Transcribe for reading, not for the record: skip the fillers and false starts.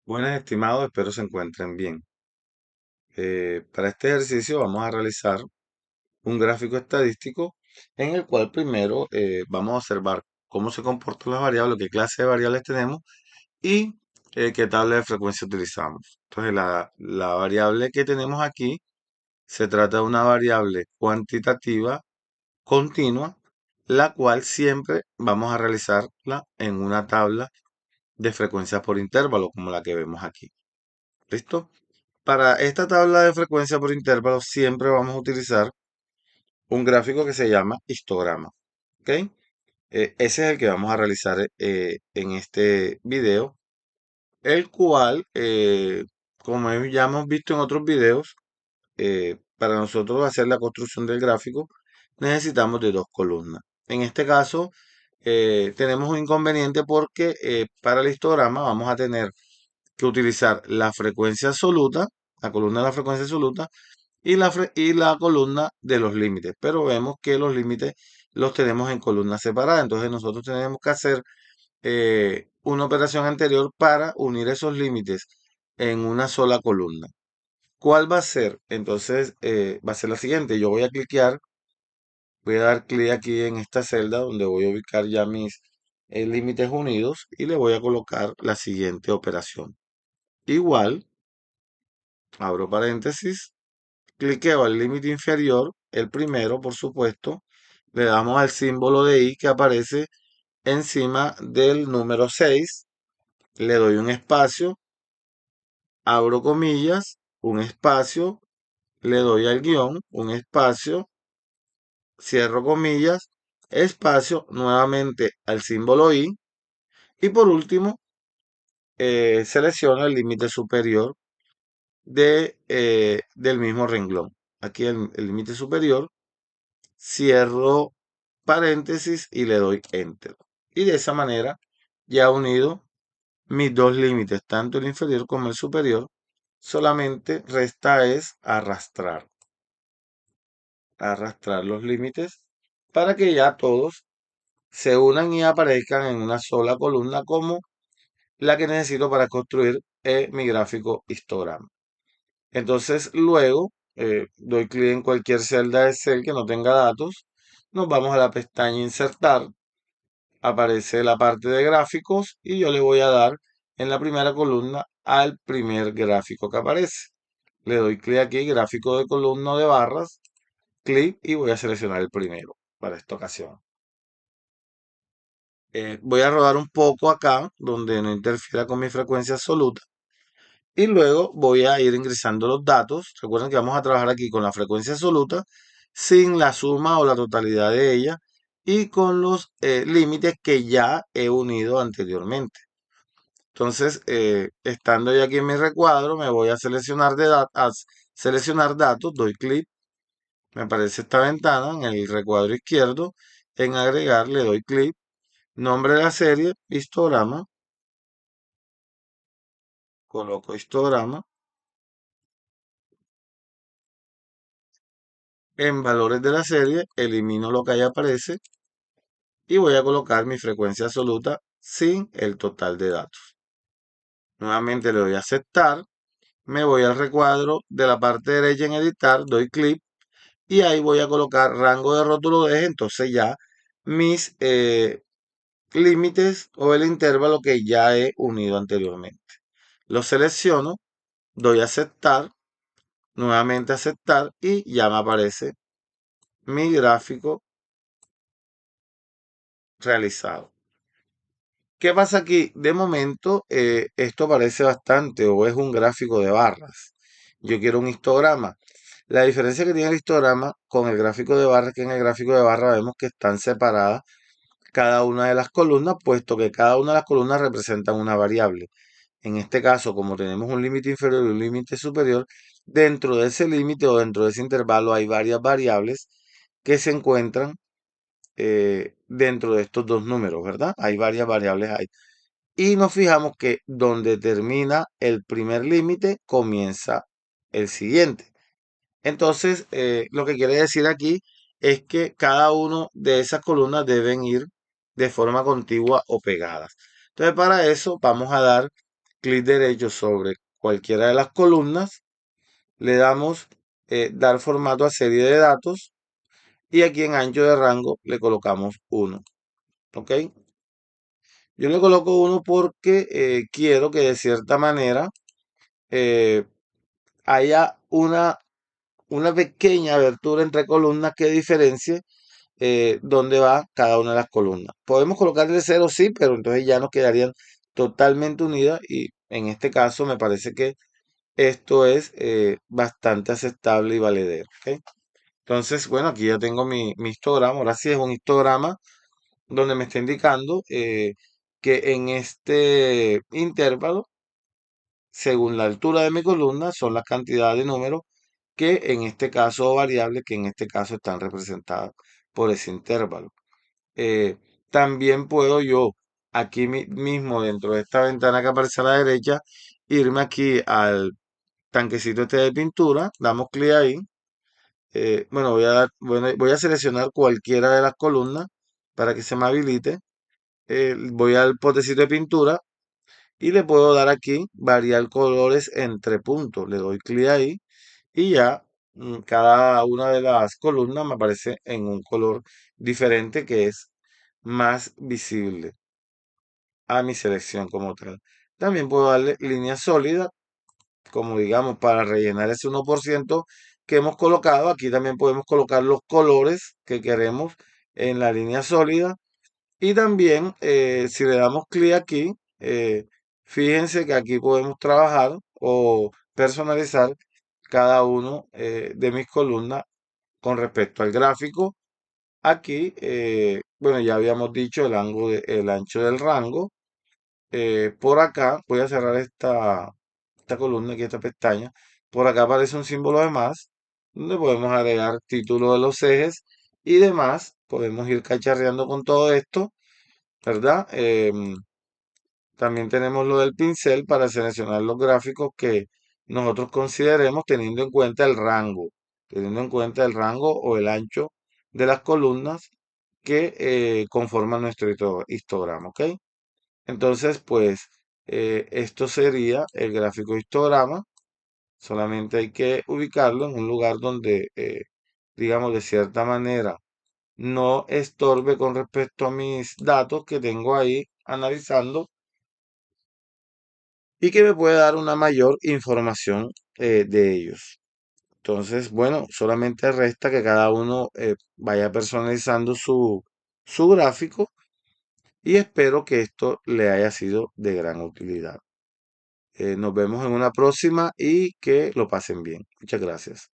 Buenas, estimados, espero se encuentren bien. Para este ejercicio vamos a realizar un gráfico estadístico en el cual primero vamos a observar cómo se comportan las variables, qué clase de variables tenemos y qué tabla de frecuencia utilizamos. Entonces, la variable que tenemos aquí se trata de una variable cuantitativa continua, la cual siempre vamos a realizarla en una tabla de frecuencia por intervalo, como la que vemos aquí. ¿Listo? Para esta tabla de frecuencia por intervalos siempre vamos a utilizar un gráfico que se llama histograma. ¿Ok? Ese es el que vamos a realizar en este video, el cual, como ya hemos visto en otros videos, para nosotros hacer la construcción del gráfico necesitamos de dos columnas. En este caso, tenemos un inconveniente porque para el histograma vamos a tener que utilizar la frecuencia absoluta, la columna de la frecuencia absoluta, y la columna de los límites. Pero vemos que los límites los tenemos en columnas separadas. Entonces nosotros tenemos que hacer una operación anterior para unir esos límites en una sola columna. ¿Cuál va a ser? Entonces va a ser la siguiente. Yo voy a cliquear, voy a dar clic aquí en esta celda donde voy a ubicar ya mis límites unidos y le voy a colocar la siguiente operación. Igual, abro paréntesis, cliqueo al límite inferior, el primero, por supuesto, le damos al símbolo de i que aparece encima del número 6, le doy un espacio, abro comillas, un espacio, le doy al guión, un espacio, cierro comillas, espacio, nuevamente al símbolo i, y por último, selecciono el límite superior del mismo renglón. Aquí el límite superior, cierro paréntesis y le doy enter. Y de esa manera ya he unido mis dos límites, tanto el inferior como el superior. Solamente resta es arrastrar los límites para que ya todos se unan y aparezcan en una sola columna como la que necesito para construir mi gráfico histograma. Entonces luego doy clic en cualquier celda de Excel que no tenga datos. Nos vamos a la pestaña Insertar. Aparece la parte de gráficos y yo le voy a dar en la primera columna al primer gráfico que aparece. Le doy clic aquí, gráfico de columna de barras, clic y voy a seleccionar el primero para esta ocasión. Voy a rodar un poco acá donde no interfiera con mi frecuencia absoluta. Y luego voy a ir ingresando los datos. Recuerden que vamos a trabajar aquí con la frecuencia absoluta, sin la suma o la totalidad de ella, y con los límites que ya he unido anteriormente. Entonces, estando ya aquí en mi recuadro, me voy a seleccionar, seleccionar datos, doy clic, me aparece esta ventana en el recuadro izquierdo, en agregar le doy clic, nombre de la serie, histograma, coloco histograma. En valores de la serie, elimino lo que ahí aparece y voy a colocar mi frecuencia absoluta sin el total de datos. Nuevamente le doy a aceptar, me voy al recuadro de la parte derecha en editar, doy clic y ahí voy a colocar rango de rótulo de eje, entonces ya mis límites o el intervalo que ya he unido anteriormente. Lo selecciono, doy a aceptar, nuevamente aceptar y ya me aparece mi gráfico realizado. ¿Qué pasa aquí? De momento, esto parece bastante o es un gráfico de barras. Yo quiero un histograma. La diferencia que tiene el histograma con el gráfico de barras es que en el gráfico de barras vemos que están separadas cada una de las columnas, puesto que cada una de las columnas representa una variable. En este caso, como tenemos un límite inferior y un límite superior, dentro de ese límite o dentro de ese intervalo hay varias variables que se encuentran dentro de estos dos números, ¿verdad? Hay varias variables ahí. Y nos fijamos que donde termina el primer límite, comienza el siguiente. Entonces, lo que quiere decir aquí es que cada uno de esas columnas deben ir de forma contigua o pegadas. Entonces, para eso vamos a dar clic derecho sobre cualquiera de las columnas, le damos dar formato a serie de datos y aquí en ancho de rango le colocamos 1. ¿Ok? Yo le coloco 1 porque quiero que de cierta manera eh, haya una pequeña abertura entre columnas que diferencie dónde va cada una de las columnas. Podemos colocarle 0 sí, pero entonces ya nos quedarían totalmente unidas y en este caso me parece que esto es bastante aceptable y valedero. ¿Ok? Entonces, bueno, aquí ya tengo mi histograma. Ahora sí es un histograma donde me está indicando que en este intervalo, según la altura de mi columna, son las cantidades de números que en este caso, o variables que en este caso están representadas por ese intervalo. Eh, También puedo yo, aquí mismo dentro de esta ventana que aparece a la derecha, irme aquí al tanquecito este de pintura, damos clic ahí. Bueno, voy a seleccionar cualquiera de las columnas para que se me habilite. Voy al potecito de pintura y le puedo dar aquí variar colores entre puntos. Le doy clic ahí y ya cada una de las columnas me aparece en un color diferente que es más visible a mi selección como tal. También puedo darle línea sólida, como digamos, para rellenar ese 1% que hemos colocado. Aquí también podemos colocar los colores que queremos en la línea sólida. Y también, si le damos clic aquí, fíjense que aquí podemos trabajar o personalizar cada uno de mis columnas con respecto al gráfico. Aquí, bueno, ya habíamos dicho el ancho del rango. Por acá, voy a cerrar esta columna aquí, esta pestaña. Por acá aparece un símbolo de más, donde podemos agregar título de los ejes y demás. Podemos ir cacharreando con todo esto, ¿verdad? También tenemos lo del pincel para seleccionar los gráficos que nosotros consideremos teniendo en cuenta el rango o el ancho de las columnas que conforman nuestro histograma, ¿ok? Entonces, pues, esto sería el gráfico histograma. Solamente hay que ubicarlo en un lugar donde, digamos, de cierta manera, no estorbe con respecto a mis datos que tengo ahí analizando y que me puede dar una mayor información de ellos. Entonces, bueno, solamente resta que cada uno vaya personalizando su gráfico y espero que esto le haya sido de gran utilidad. Nos vemos en una próxima y que lo pasen bien. Muchas gracias.